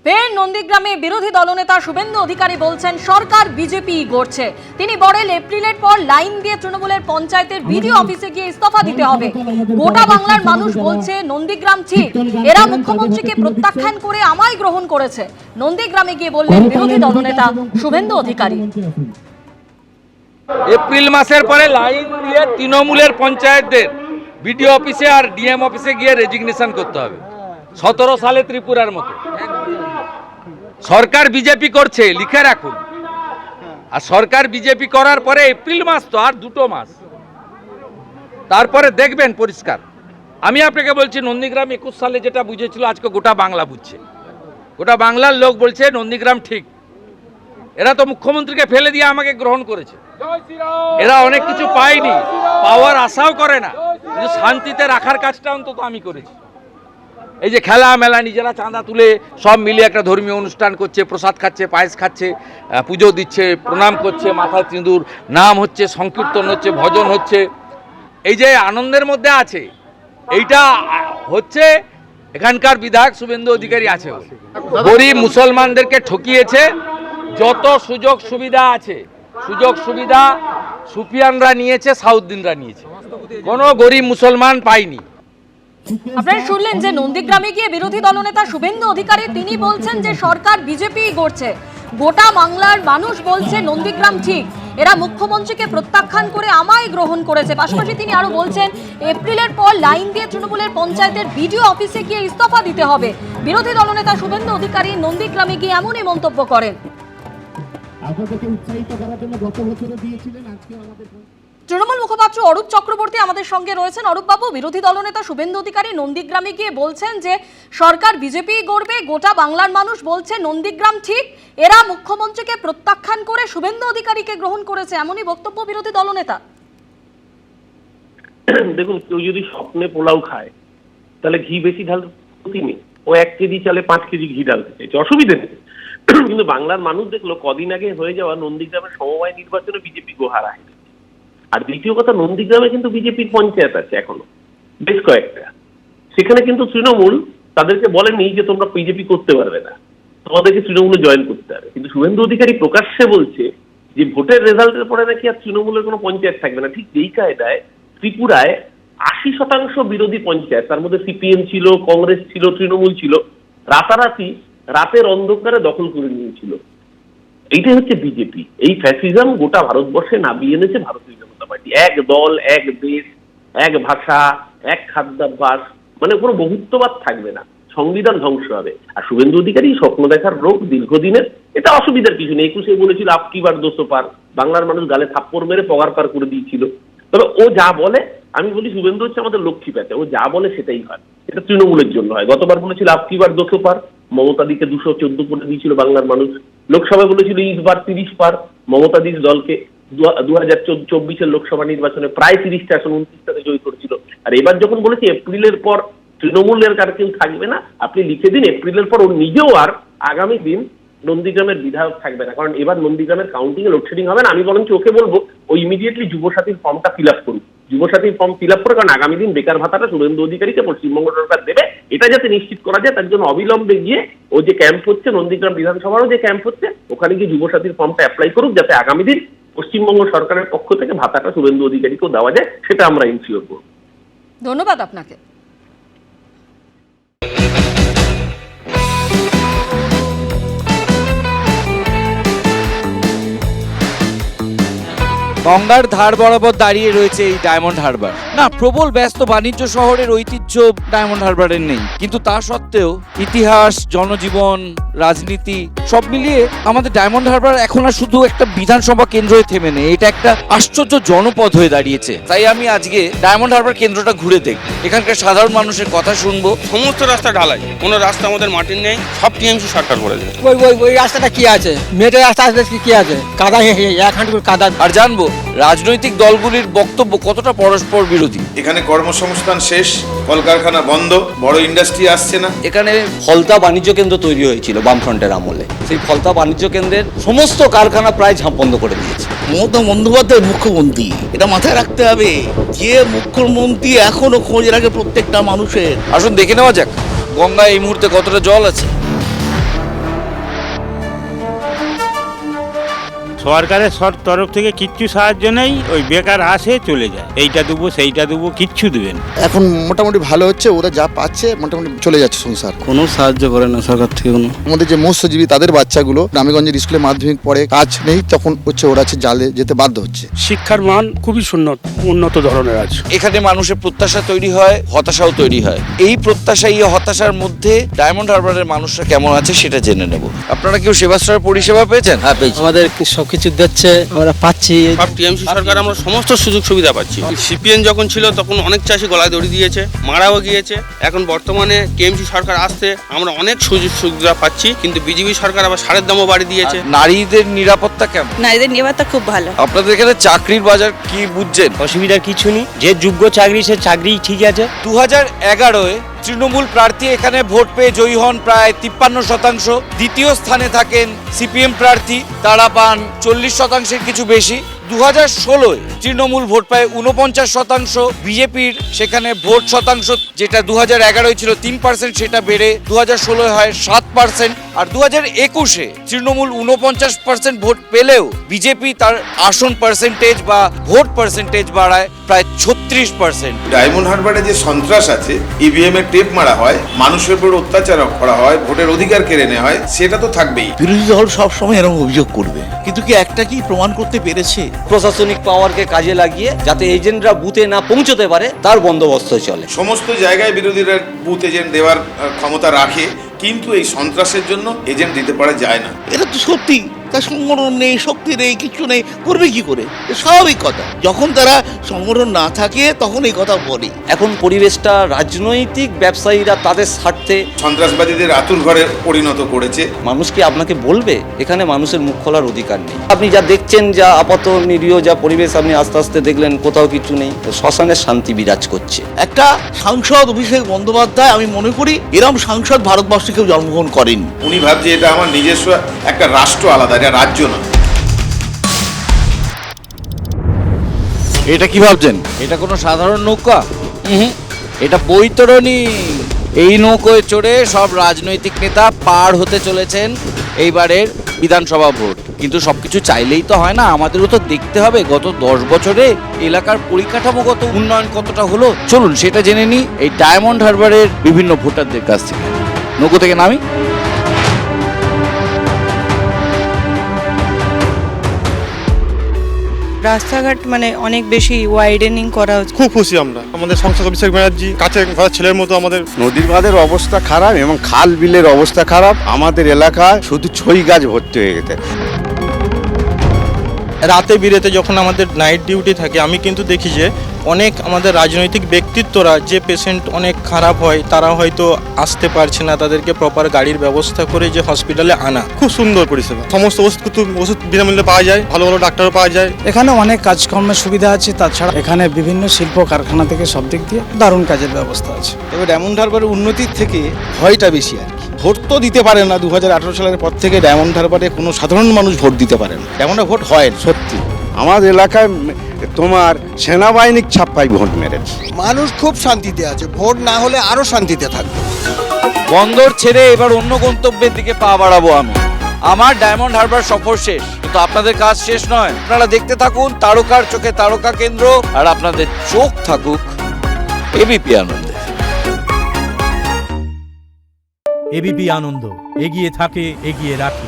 ফের নন্দীগ্রামে বিরোধী দলনেতা শুভেন্দু অধিকারী বলছেন সরকার বিজেপি গড়ছে। তিনি বলেন এপ্রিলের পর লাইন দিয়ে তৃণমূলের পঞ্চায়েতের ভিডিও অফিসে গিয়ে ইস্তফা দিতে হবে। গোটা বাংলার মানুষ বলছে নন্দীগ্রাম ঠিক, এরা মুখ্যমন্ত্রীকে প্রত্যাখ্যান করে আমায় গ্রহণ করেছে। নন্দীগ্রামে গিয়ে বললেন বিরোধী দলনেতা শুভেন্দু অধিকারী। এপ্রিল মাসের পরে লাইন দিয়ে তৃণমূলের পঞ্চায়েতদের বিডিও অফিসে আর ডিএম অফিসে গিয়ে রেজিগনেশন করতে হবে। 17 সালে ত্রিপুরার মতো। সরকার বিজেপি করছে, লিখে রাখুন। আর সরকার বিজেপি করার পরে এপ্রিল মাস তো আর 2 মাস, তারপরে দেখবেন পরিষ্কার। আমি আপনাকে বলছি নন্দীগ্রাম 21 সালে যেটা বুঝেছিল আজকে গোটা বাংলা বুঝছে। গোটা বাংলার লোক বলছে নন্দীগ্রাম ঠিক। এরা তো মুখ্যমন্ত্রীকে ফেলে দিয়ে আমাকে গ্রহণ করেছে। এরা অনেক কিছু পায়নি, পাওয়ার আশাও করে না, কিন্তু শান্তিতে রাখার কাজটা অন্তত আমি করেছি। এই যে খেলা মেলা নিজেরা চাঁদা তুলে সব মিলিয়ে একটা ধর্মীয় অনুষ্ঠান করছে, প্রসাদ খাচ্ছে, পায়েস খাচ্ছে, পুজো দিচ্ছে, প্রণাম করছে, মাথায় সিঁদুর, নাম হচ্ছে, সংকীর্তন হচ্ছে, ভজন হচ্ছে, এই যে আনন্দের মধ্যে আছে। এইটা হচ্ছে এখানকার বিধায়ক শুভেন্দু অধিকারী আছে। গরিব মুসলমানদেরকে ঠকিয়েছে। যত সুযোগ সুবিধা আছে, সুযোগ সুবিধা সুফিয়ানরা নিয়েছে, সাউদ্দিনরা নিয়েছে, কোনো গরিব মুসলমান পায়নি। আপনারা শুনলেন যে নন্দীগ্রামে গিয়ে বিরোধী দলনেতা শুভেন্দু অধিকারী তিনি বলছেন যে সরকার বিজেপি গড়ছে। গোটা বাংলার মানুষ বলছে নন্দীগ্রাম ঠিক, এরা মুখ্যমন্ত্রীকে প্রত্যাখ্যান করে আমায় গ্রহণ করেছে। পাশাপাশি তিনি আরো বলছেন এপ্রিলের পর লাইন দিয়ে তৃণমূলের পঞ্চায়েতের ভিডিও অফিসে গিয়ে ইস্তফা দিতে হবে। বিরোধী দলনেতা শুভেন্দু অধিকারী নন্দীগ্রামে গিয়ে এমনই মন্তব্য করেন। তৃণমূল মুখপাত্র অরূপ চক্রবর্তী আমাদের সঙ্গে রয়েছেন। অরূপ বাবু, বিরোধী দলনেতা শুভেন্দু অধিকারী নন্দীগ্রামে গিয়ে বলছেন যে সরকার বিজেপি গড়বে, গোটা বাংলার মানুষ বলছে নন্দীগ্রাম ঠিক, এরা মুখ্যমন্ত্রীকে প্রত্যাখ্যান করে শুভেন্দু অধিকারীকে গ্রহণ করেছে, এমনই বক্তব্য বিরোধী দলনেতা। দেখুন, কেউ যদি স্বপ্নে পোলাও খায় তাহলে ঘি বেশি ঢালতে ক্ষতি নেই। ও 1 কেজি চালে 5 কেজি ঘি ঢালতে চাইছে, অসুবিধা নেই। কিন্তু বাংলার মানুষ দেখলো কদিন আগে হয়ে যাওয়া নন্দীগ্রামের সমবায় নির্বাচনে বিজেপি গোহারা হয়েছে। আর দ্বিতীয় কথা, নন্দীগ্রামে কিন্তু বিজেপির পঞ্চায়েত আছে এখনো বেশ কয়েকটা। সেখানে কিন্তু তৃণমূল তাদেরকে বলেনি যে তোমরা বিজেপি করতে পারবে না, তোমাদেরকে তৃণমূলে জয়েন করতে হবে। কিন্তু শুভেন্দু অধিকারী প্রকাশ্যে বলছে যে ভোটের রেজাল্টের পরে নাকি আর তৃণমূলের কোনো পঞ্চায়েত থাকবে না। ঠিক যেই কায়দায় ত্রিপুরায় 80% বিরোধী পঞ্চায়েত, তার মধ্যে সিপিএম ছিল, কংগ্রেস ছিল, তৃণমূল ছিল, রাতারাতি রাতের অন্ধকারে দখল করে নিয়েছিল। এইটাই হচ্ছে বিজেপি। এই ফ্যাসিজম গোটা ভারতবর্ষে নামিয়ে এনেছে ভারতীয় জনতা পার্টি। এক দল, এক দেশ, এক ভাষা, এক খাদ্যাভ্যাস, মানে কোনো বহুত্ববাদ থাকবে না, সংবিধান ধ্বংস হবে। আর শুভেন্দু অধিকারী স্বপ্ন দেখার রোগ দীর্ঘদিনের, এটা অসুবিধার কিছু নেই। 21-এ বলেছিল আপকি বার 200 পার, বাংলার মানুষ গালে থাপ্পড় মেরে পগার পার করে দিয়েছিল। তবে ও যা বলে, আমি বলি শুভেন্দু হচ্ছে আমাদের লক্ষ্মী প্যাঁচা, ও যা বলে সেটাই হয়। এটা তৃণমূলের জন্য হয়। গতবার বলেছিল আপকি বার 200 পার, মমতাদিকে 214 করে দিয়েছিল বাংলার মানুষ। লোকসভায় বলেছিল ইসবার 30 পার, মমতাদির দলকে 2024-এর লোকসভা নির্বাচনে প্রায় 30টা আসন 29টাতে জয়ী করেছিল। আর এবার যখন বলেছে এপ্রিলের পর তৃণমূলের কার কেউ থাকবে না, আপনি লিখে দিন এপ্রিলের পর ও নিজেও আর আগামী দিন নন্দীগ্রামের বিধায়ক থাকবে না। কারণ এবার নন্দীগ্রামের কাউন্টিং এ লোডশেডিং হবে না। আমি বরঞ্চ ওকে বলবো ও ইমিডিয়েটলি যুবসাথীর ফর্মটা ফিল আপ করুন, যুবসাথীর ফর্ম ফিল আপ করে। কারণ আগামী দিন বেকার ভাতাটা শুভেন্দু অধিকারীকে পশ্চিমবঙ্গ সরকার দেবে, এটা যাতে নিশ্চিত করা যায় তার জন্য অবিলম্বে গিয়ে ও যে ক্যাম্প হচ্ছে নন্দীগ্রাম বিধানসভারও যে ক্যাম্প হচ্ছে, ওখানে গিয়ে যুবসাথীর ফর্মটা অ্যাপ্লাই করুক, যাতে আগামী দিন পশ্চিমবঙ্গ সরকারের পক্ষ থেকে ভাতাটা শুভেন্দু অধিকারীকেও দেওয়া যায়, সেটা আমরা ইনশিওর করব। ধন্যবাদ আপনাকে। গঙ্গার ধার বরাবর দাঁড়িয়ে রয়েছে এই ডায়মন্ড হারবার। না, প্রবল ব্যস্ত বাণিজ্য শহরের ঐতিহ্য ডায়মন্ড হারবারের নেই, কিন্তু তা সত্ত্বেও ইতিহাস, জনজীবন, রাজনীতি সব মিলিয়ে আমাদের ডায়মন্ড হারবার এখন আর শুধু একটা বিধানসভা কেন্দ্র হয়ে থেমে নেই, এটা একটা আশ্চর্য জনপদ হয়ে দাঁড়িয়েছে। তাই আমি আজকে ডায়মন্ড হারবার কেন্দ্রটা ঘুরে দেখব, এখানকার সাধারণ মানুষের কথা শুনবো। সমস্ত রাস্তা ঢালাই, কোনো রাস্তা আমাদের মাটির নেই, সব টিএমসি সরকার করেছে। ওই রাস্তাটা কি আছে, মেয়েদের রাস্তা কি আছে, কাদা, এক হাঁটু কাদা। আর জানবো রাজনৈতিক দলগুলির বক্তব্য কতটা পরস্পর বিরোধী। এখানে কর্মসংস্থান শেষ, কলকারখানা বন্ধ, বড় ইন্ডাস্ট্রি আসছে না। এখানে ফলতা বাণিজ্য কেন্দ্র তৈরি হয়েছিল বামফ্রন্টের আমলে, সেই ফলতা বাণিজ্য কেন্দ্রের সমস্ত কারখানা প্রায় ঝাঁপবন্ধ করে দিয়েছে মমতা বন্দ্যোপাধ্যায় মুখ্যমন্ত্রী, এটা মাথায় রাখতে হবে। যে মুখ্যমন্ত্রী এখনো খোঁজ রাখে প্রত্যেকটা মানুষের। আসুন দেখে নেওয়া যাক গঙ্গায় এই মুহূর্তে কতটা জল আছে। সরকারের তরফ থেকে কিচ্ছু সাহায্য নেই, ওই বেকার আসে চলে যায়, এইটা দেবো সেইটা দেবো, কিচ্ছু দেবেন। এখন মোটামুটি ভালো হচ্ছে, ওরা যা পাচ্ছে মোটামুটি চলে যাচ্ছে সংসার। কোনো সাহায্য করে না সরকার থেকে কোনো। আমাদের যে মৎস্যজীবী তাদের বাচ্চাগুলো গ্রামেগঞ্জের স্কুলে মাধ্যমিক পড়ে, কাজ নেই, তখন হচ্ছে ওরা জালে যেতে বাধ্য হচ্ছে। শিক্ষার মান খুবই উন্নত ধরনের আছে। এখানে মানুষের প্রত্যাশা তৈরি হয়, হতাশাও তৈরি হয়। এই প্রত্যাশা এই হতাশার মধ্যে ডায়মন্ড হারবারের মানুষরা কেমন আছে সেটা জেনে নেব। আপনারা কেউ সেবাশ্রয় পরিষেবা পেয়েছেন? হ্যাঁ পেয়েছি, আমাদের সবকিছু দিচ্ছে, আমরা পাচ্ছি। সব টিএমসি সরকার আমরা সমস্ত সুযোগ সুবিধা পাচ্ছি। সিপিএম যখন ছিল তখন অনেক চাষি গলায় দড়ি দিয়েছে, মারাও গিয়েছে। এখন বর্তমানে টিএমসি সরকার আসতে আমরা অনেক সুযোগ সুবিধা পাচ্ছি, কিন্তু বিজেপি সরকার আবার সারের দামও বাড়িয়ে দিয়েছে। নারীদের নিরাপত্তা কেমন? নারীদের নিরাপত্তা খুব ভালো। আপনাদের এখানে চাকরির বাজার কি বুঝছেন? অসুবিধার কিছু নেই, যে যোগ্য চাকরি সে চাকরি ঠিক আছে। 2011-এ তৃণমূল প্রার্থী এখানে ভোট পেয়ে জয়ী হন প্রায় 53%। দ্বিতীয় স্থানে থাকেন সিপিএম প্রার্থী, তারা পান 40%-এর কিছু বেশি। 2016-এ তৃণমূল ভোট পায় 49%, বিজেপির সেখানে ভোট শতাংশ যেটা 2011-এ ছিল 3%, সেটা বেড়ে 2016-এ হয় 7%। আর 2021-এ তৃণমূল 49% ভোট পেলেও বিজেপি তার আসন পার্সেন্টেজ বা ভোট পার্সেন্টেজ বাড়ায় প্রায় 36%। ডায়মন্ড হারবারে যে সন্ত্রাস আছে, ইভিএম এ টেপ মারা হয়, মানুষের উপর অত্যাচার করা হয়, ভোটের অধিকার কেড়ে নেওয়া হয়, সেটা তো থাকবেই। বিরোধী দল সবসময় এরকম অভিযোগ করবে, কিন্তু কি একটা কি প্রমাণ করতে পেরেছে? প্রশাসনিক পাওয়ারকে কাজে লাগিয়ে যাতে এজেন্টরা বুথে না পৌঁছতে পারে তার বন্দোবস্ত চলে। সমস্ত জায়গায় বিরোধীরা বুথ এজেন্ট দেওয়ার ক্ষমতা রাখে, কিন্তু এই সন্ত্রাসের জন্য এজেন্ট দিতে পারা যায় না। এটা তো সত্যি, তার সংগঠন নেই, শক্তি নেই, কিছু নেই, করবে কি করে? স্বাভাবিক কথা, যখন তারা সংগঠন না থাকে তখন এই কথা বলি। এখন পরিবেশটা রাজনৈতিক ব্যবসায়ীরা তাদের স্বার্থে সন্ত্রাসবাদীদের আতুর ঘরে পরিণত করেছে। মানুষ কি আপনাকে বলবে? এখানে মানুষের মুখ খোলার অধিকার নেই। আপনি যা দেখছেন, যা আপাত নিরীহ যা পরিবেশ আপনি আস্তে আস্তে দেখলেন, কোথাও কিছু নেই, শ্মশানের শান্তি বিরাজ করছে। একটা সাংসদ অভিষেক বন্দ্যোপাধ্যায়, আমি মনে করি এরম সাংসদ ভারতবর্ষে কেউ জন্মগ্রহণ করেনি। উনি ভাবছে এটা আমার নিজস্ব একটা রাষ্ট্র আলাদা, এটা রাজ্য না। এটা কি ভাবছেন? এটা কোনো সাধারণ নৌকা? এটা বৈতরণী। এই নৌকোয় চড়ে সব রাজনৈতিক নেতা পার হতে চলেছেন এইবারের বিধানসভা ভোট। কিন্তু সবকিছু চাইলেই তো হয় না, আমাদেরও তো দেখতে হবে গত 10 বছরে এলাকার পরিকাঠামোগত উন্নয়ন কতটা হলো। চলুন সেটা জেনে নিই এই ডায়মন্ড হারবারের বিভিন্ন ভোটারদের কাছ থেকে। নৌকো থেকে নামি। রাস্তাঘাট মানে অনেক বেশি ওয়াইডেনিং করা হচ্ছে। খুব খুশি আমরা, আমাদের সংসদ অভিষেক ব্যানার্জি কাছে ঘরের ছেলের মতো আমাদের। নদীর বাঁধের অবস্থা খারাপ এবং খাল বিলের অবস্থা খারাপ। আমাদের এলাকায় শুধু ছই গাছ ভর্তি হয়ে গেছে। রাতে বিরেতে যখন আমাদের নাইট ডিউটি থাকে, আমি কিন্তু দেখি যে অনেক আমাদের রাজনৈতিক ব্যক্তিত্বরা, যে পেশেন্ট অনেক খারাপ হয়, তারা হয়তো আসতে পারছে না, তাদেরকে প্রপার গাড়ির ব্যবস্থা করে যে হসপিটালে আনা। খুব সুন্দর পরিষেবা, সমস্ত ওষুধ বিনামূল্যে পাওয়া যায়, ভালো ভালো ডাক্তারও পাওয়া যায়। এখানে অনেক কাজকর্মের সুবিধা আছে, তাছাড়া এখানে বিভিন্ন শিল্প কারখানা থেকে সব দিক দিয়ে দারুণ কাজের ব্যবস্থা আছে। তবে ডায়মন্ড হারবারের উন্নতির থেকে ভয়টা বেশি আর কি। ভোট তো দিতে পারে না, 2018 সালের পর থেকে ডায়মন্ড হারবারে কোনো সাধারণ মানুষ ভোট দিতে পারে না। ডায়মন্ডে ভোট হয় সত্যি। আমার এলাকায় তোমার সেনাবাহিনীর ছাপ্পাই ভোট মেরেছে। মানুষ খুব শান্তিতে আছে, ভোট না হলে আরো শান্তিতে থাকবে। বন্দর ছেড়ে এবার অন্য গন্তব্যের দিকে পা বাড়াবো আমি। আমার ডায়মন্ড হারবার সফর শেষ, কিন্তু আপনাদের কাজ শেষ নয়। আপনারা দেখতে থাকুন তারকার চোখে তারকা কেন্দ্র, আর আপনাদের চোখ থাকুক এবিপি আনন্দে। এবিপি আনন্দ, এগিয়ে থাকে, এগিয়ে রাখে।